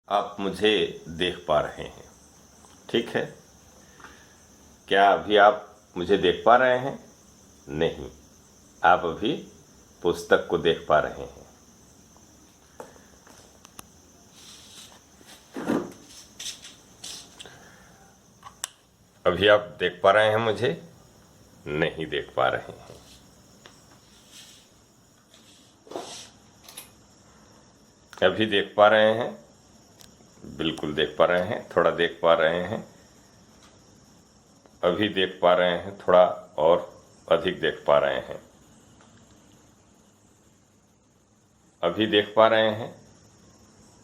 आप मुझे देख पा रहे हैं, ठीक है? क्या अभी आप मुझे देख पा रहे हैं? नहीं, आप अभी पुस्तक को देख पा रहे हैं। अभी आप देख पा रहे हैं मुझे? नहीं देख पा रहे हैं। अभी देख पा रहे हैं? बिल्कुल देख पा रहे हैं। थोड़ा देख पा रहे हैं? अभी देख पा रहे हैं? थोड़ा और अधिक देख पा रहे हैं? अभी देख पा रहे हैं?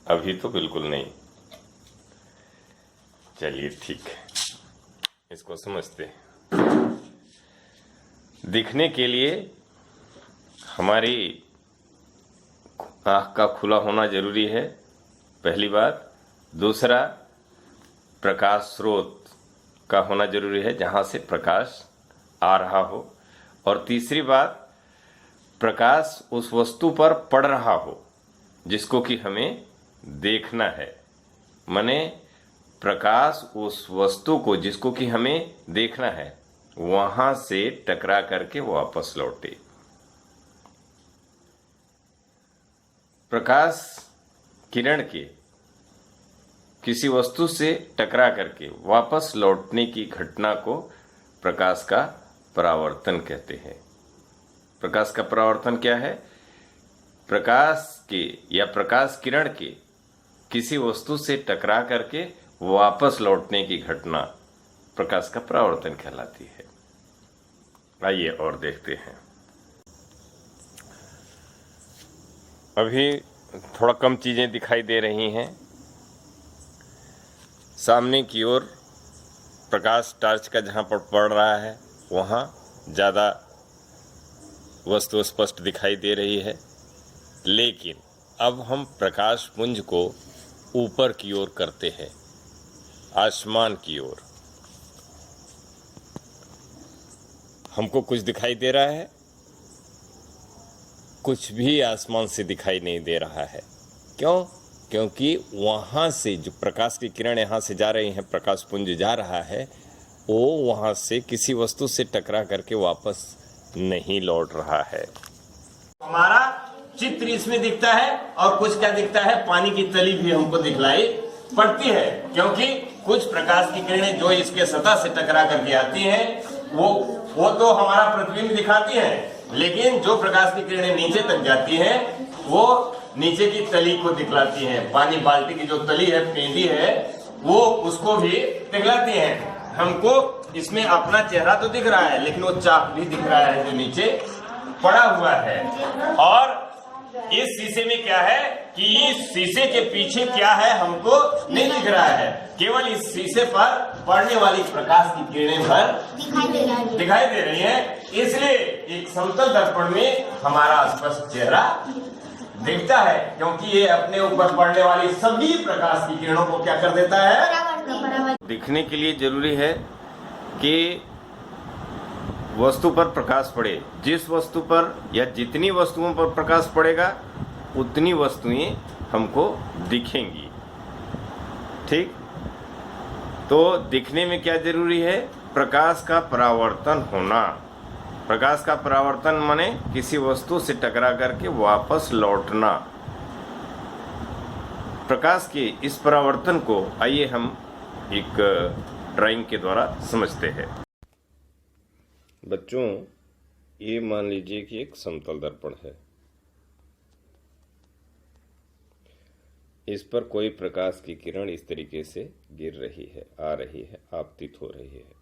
अभी तो बिल्कुल नहीं। चलिए ठीक है, इसको समझते हैं। दिखने के लिए हमारी आँख का खुला होना जरूरी है, पहली बात। दूसरा, प्रकाश स्रोत का होना जरूरी है जहाँ से प्रकाश आ रहा हो। और तीसरी बात, प्रकाश उस वस्तु पर पड़ रहा हो जिसको कि हमें देखना है। माने प्रकाश उस वस्तु को जिसको कि हमें देखना है वहां से टकरा करके वापस लौटे। प्रकाश किरण के किसी वस्तु से टकरा करके वापस लौटने की घटना को प्रकाश का परावर्तन कहते हैं। प्रकाश का परावर्तन क्या है? प्रकाश के या प्रकाश किरण के किसी वस्तु से टकरा करके वापस लौटने की घटना प्रकाश का परावर्तन कहलाती है। आइए और देखते हैं। अभी थोड़ा कम चीजें दिखाई दे रही हैं। सामने की ओर प्रकाश टॉर्च का जहां पर पड़ रहा है वहां ज्यादा वस्तु स्पष्ट दिखाई दे रही है, लेकिन अब हम प्रकाश पुंज को ऊपर की ओर करते हैं, आसमान की ओर। हमको कुछ दिखाई दे रहा है? कुछ भी आसमान से दिखाई नहीं दे रहा है। क्यों? क्योंकि वहां से जो प्रकाश की किरण यहां से जा रही है, प्रकाश पुंज जा रहा है, वो वहां से किसी वस्तु से टकरा करके वापस नहीं लौट रहा है। हमारा चित्र इसमें दिखता है और कुछ क्या दिखता है, पानी की तली भी हमको दिखलाई पड़ती है, क्योंकि कुछ प्रकाश की किरणें जो इसके सतह से टकरा करके आती हैं वो तो हमारा प्रतिबिंब दिखाती हैं, लेकिन जो प्रकाश की किरणें नीचे तक जाती हैं वो नीचे की तली को दिखलाती हैं। पानी बाल्टी की जो तली है, पेंदी है, वो उसको भी दिखलाती हैं। हमको इसमें अपना चेहरा तो दिख रहा है, लेकिन वो चाप भी दिख रहा है जो नीचे पड़ा हुआ है। और इस शीशे में क्या है कि इस शीशे के पीछे क्या है हमको नहीं दिख रहा है, केवल इस शीशे पर पड़ने वाली प्रकाश की किरणें भर दिखाई दे रही हैं। इसलिए एक समतल दर्पण में हमारा स्पष्ट चेहरा दिखता है, क्योंकि ये अपने ऊपर पड़ने वाली सभी प्रकाश की किरणों को क्या कर देता है। दिखने के लिए जरूरी है कि वस्तु पर प्रकाश पड़े। जिस वस्तु पर या जितनी वस्तुओं पर प्रकाश पड़ेगा उतनी वस्तुएं हमको दिखेंगी, ठीक? तो दिखने में क्या जरूरी है? प्रकाश का परावर्तन होना। प्रकाश का परावर्तन माने किसी वस्तु से टकरा करके वापस लौटना। प्रकाश के इस परावर्तन को आइए हम एक ड्राइंग के द्वारा समझते हैं। बच्चों, ये मान लीजिए कि एक समतल दर्पण है। इस पर कोई प्रकाश की किरण इस तरीके से गिर रही है, आ रही है, आपतित हो रही है।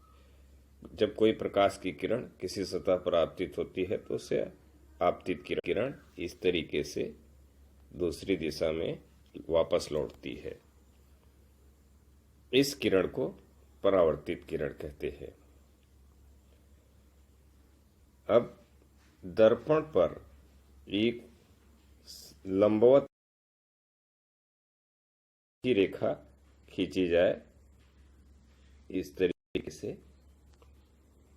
जब कोई प्रकाश की किरण किसी सतह पर आपतित होती है तो उसे आपतित किरण इस तरीके से दूसरी दिशा में वापस लौटती है। इस किरण को परावर्तित किरण कहते हैं। अब दर्पण पर एक लंबवत की रेखा खींची जाए इस तरीके से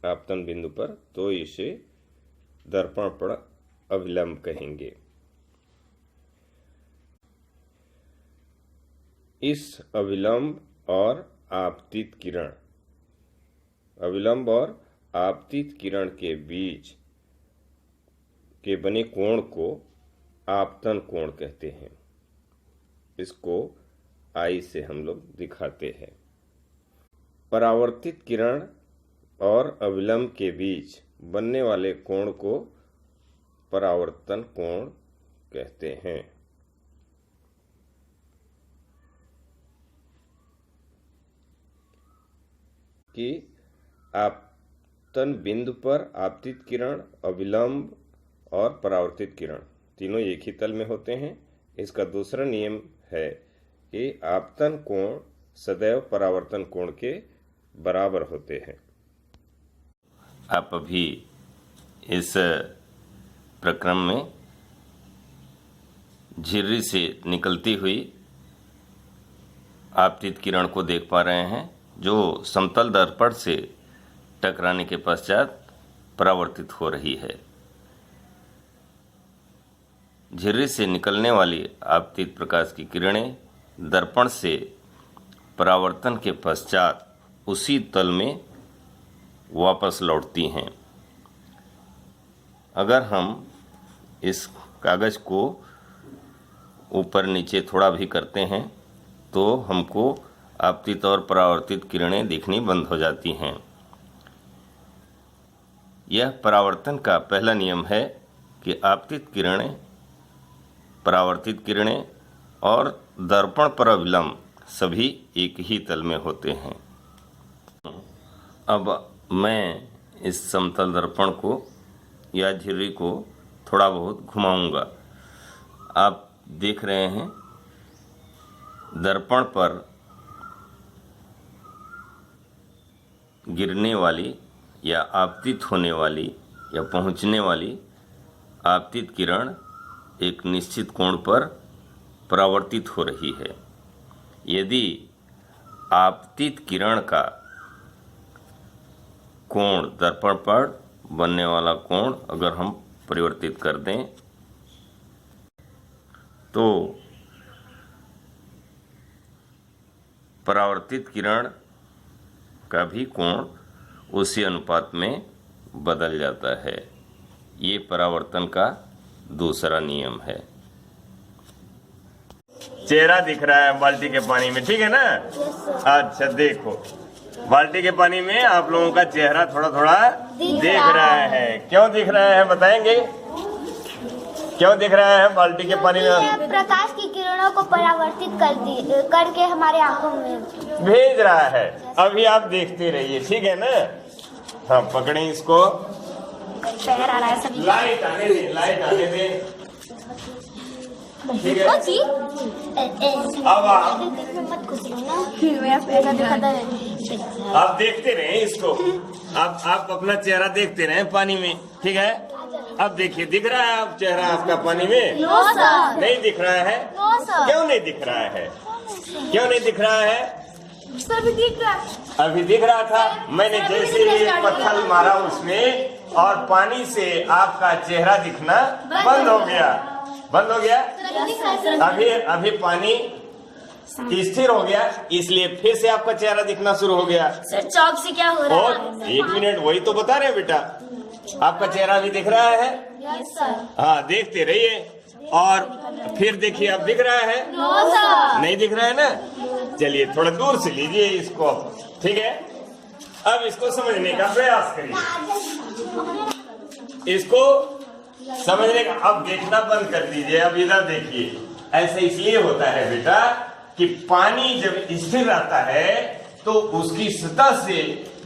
आपतन बिंदु पर, तो इसे दर्पण पर अभिलंब कहेंगे। इस अविलंब और आपतित किरण, अविलंब और आपतित किरण के बीच के बने कोण को आपतन कोण कहते हैं। इसको आई से हम लोग दिखाते हैं। परावर्तित किरण और अविलंब के बीच बनने वाले कोण को परावर्तन कोण कहते हैं। कि आपतन बिंदु पर आपतित किरण, अविलंब और परावर्तित किरण तीनों एक ही तल में होते हैं। इसका दूसरा नियम है कि आपतन कोण सदैव परावर्तन कोण के बराबर होते हैं। आप अभी इस प्रक्रम में झिर्री से निकलती हुई आपतित किरण को देख पा रहे हैं, जो समतल दर्पण से टकराने के पश्चात परावर्तित हो रही है। झिर्री से निकलने वाली आपतित प्रकाश की किरणें दर्पण से परावर्तन के पश्चात उसी तल में वापस लौटती हैं। अगर हम इस कागज को ऊपर नीचे थोड़ा भी करते हैं तो हमको आपतित और परावर्तित किरणें दिखनी बंद हो जाती हैं। यह परावर्तन का पहला नियम है कि आपतित किरणें, परावर्तित किरणें और दर्पण पर अविलंब सभी एक ही तल में होते हैं। अब मैं इस समतल दर्पण को या झिर्री को थोड़ा बहुत घुमाऊंगा। आप देख रहे हैं दर्पण पर गिरने वाली या आपतित होने वाली या पहुंचने वाली आपतित किरण एक निश्चित कोण पर परावर्तित हो रही है। यदि आपतित किरण का कोण, दर्पण पर बनने वाला कोण अगर हम परिवर्तित कर दें तो परावर्तित किरण का भी कोण उसी अनुपात में बदल जाता है। ये परावर्तन का दूसरा नियम है। चेहरा दिख रहा है बाल्टी के पानी में, ठीक है ना? अच्छा देखो, बाल्टी के पानी में आप लोगों का चेहरा थोड़ा थोड़ा दिख रहा है। क्यों दिख रहा है बताएंगे? क्यों दिख रहा है बाल्टी के पानी में? प्रकाश की किरणों को परावर्तित करके हमारे आंखों में भेज रहा है। अभी आप देखते रहिए, ठीक है ना? हाँ, पकड़े इसको। पैर आ रहा है सभी। लाइट आने दे, लाइट आने दे, ठीक है? अब मत खुश ना, मेरा पैर दिखाता है। आप देखते रहे इसको। आप अपना चेहरा देखते रहे पानी में, ठीक है? अब देखिए, दिख रहा है आप चेहरा आपका पानी में? No sir. नहीं दिख रहा है? No sir. क्यों नहीं दिख रहा है? क्यों नहीं दिख रहा है? सर भी दिख रहा है। अभी दिख रहा था। मैंने जैसे ही पत्थर मारा उसमें और पानी से आपका चेहरा दिखना बंद हो गया। बंद हो गया। अभी पानी स्थिर हो गया, इसलिए फिर से आपका चेहरा दिखना शुरू हो गया। सर चौक से क्या हो रहा और है? एक मिनट, वही तो बता रहे हैं बेटा। आपका चेहरा भी दिख रहा है? Yes sir. हाँ, देखते रहिए। और फिर देखिए, अब दिख रहा है? No sir. नहीं दिख रहा है ना? चलिए थोड़ा दूर से लीजिए इसको, ठीक है? अब इसको समझने का प्रयास करिए। इसको समझने का, अब देखना बंद कर दीजिए। अब इधर देखिए। ऐसा इसलिए होता है बेटा कि पानी जब स्थिर रहता है तो उसकी सतह से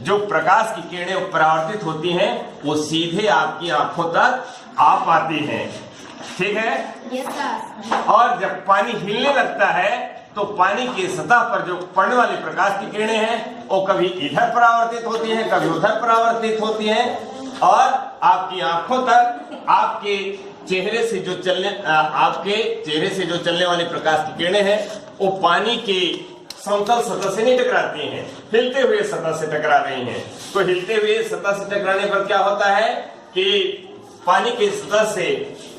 जो प्रकाश की किरणें परावर्तित होती हैं वो सीधे आपकी आंखों तक आ पाती हैं, ठीक है? Yes sir. और जब पानी हिलने लगता है तो पानी की सतह पर जो पड़ने वाली प्रकाश की किरणें हैं वो कभी इधर परावर्तित होती हैं, कभी उधर परावर्तित होती हैं और आपकी आंखों तक आपके चेहरे से जो चलने वाली प्रकाश की किरणें हैं वो पानी के समतल सतह से नहीं टकराती हैं, हिलते हुए सतह से टकरा रही हैं। तो हिलते हुए सतह से टकराने पर क्या होता है कि पानी की सतह से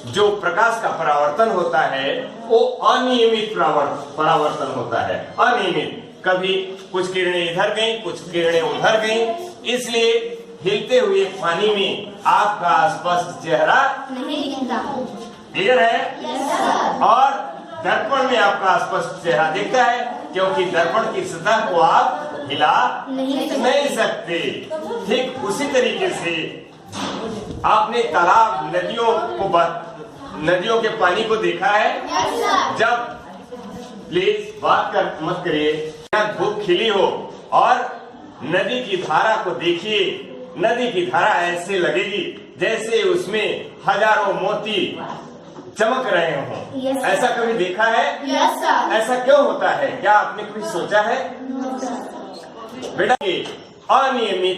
जो प्रकाश का परावर्तन होता है वो अनियमित परावर्तन होता है, अनियमित। कभी कुछ किरणें इधर गई, कुछ किरणें उधर गई, इसलिए हिलते हुए पानी में आपका स्पष्ट चेहरा नहीं दिखता। क्लियर है? और दर्पण में आपका स्पष्ट चेहरा दिखता है, क्योंकि दर्पण की सतह को आप हिला नहीं सकते। ठीक उसी तरीके से आपने तालाब, नदियों के पानी को देखा है? जब प्लीज बात मत करिए, धूप खिली हो और नदी की धारा को देखिए, नदी की धारा ऐसे लगेगी जैसे उसमें हजारों मोती चमक रहे हों। ऐसा कभी देखा है? ऐसा क्यों होता है? क्या आपने कभी सोचा है? बेटा, अनियमित